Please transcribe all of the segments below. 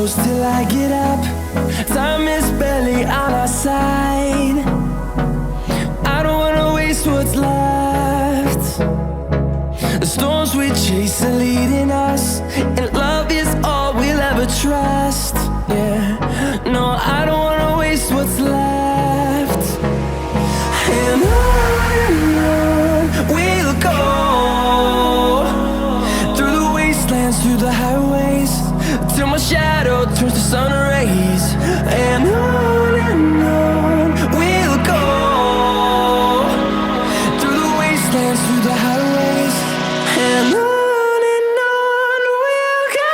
close till I get up. Time is barely on our side. I don't wanna waste what's left. The storms we chase are leading us, and love is all we'll ever trust. Yeah, no, I don't wanna waste what's left. And on we'll go, through the wastelands, through the highways, till my shadow turns to sun rays. And on we'll go, through the wastelands, through the highways, and on we'll go.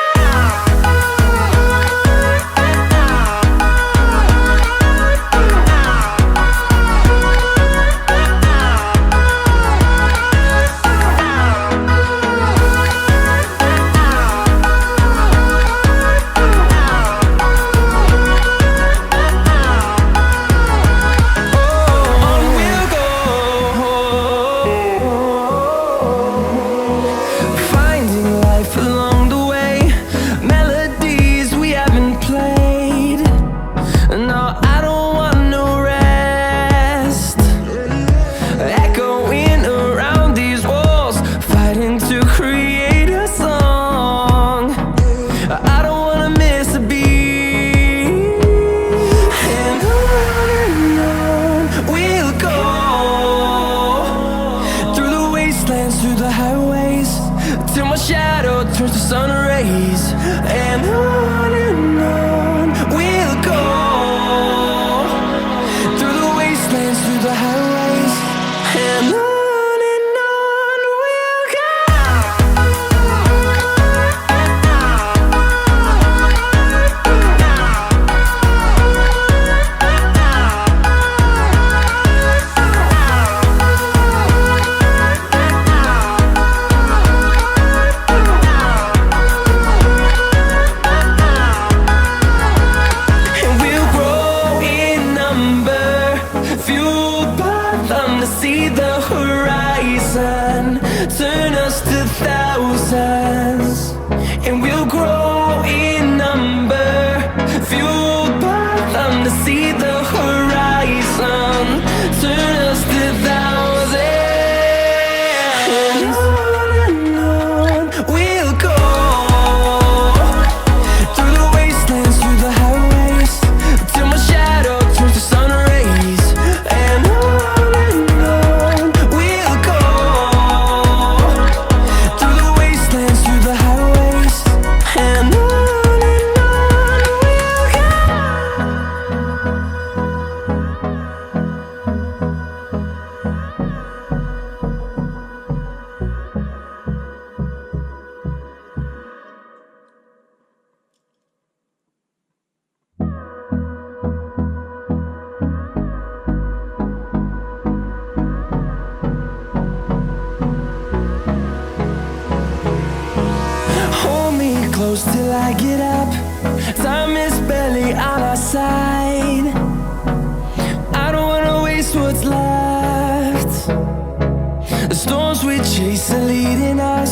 Through the highways, till my shadow turns to sun rays. And on we'll go, through the wastelands, through the highways, and on we'll go. See the horizon turn us to thousands, and we'll grow in number, fueled by them. To see the horizon turn us to thousands, and on we'll go, through the wastelands, through the highways, till my shadow turns to sun rays. And close till I get up. Time is barely on our side. I don't wanna waste what's left. The storms we chase are leading us.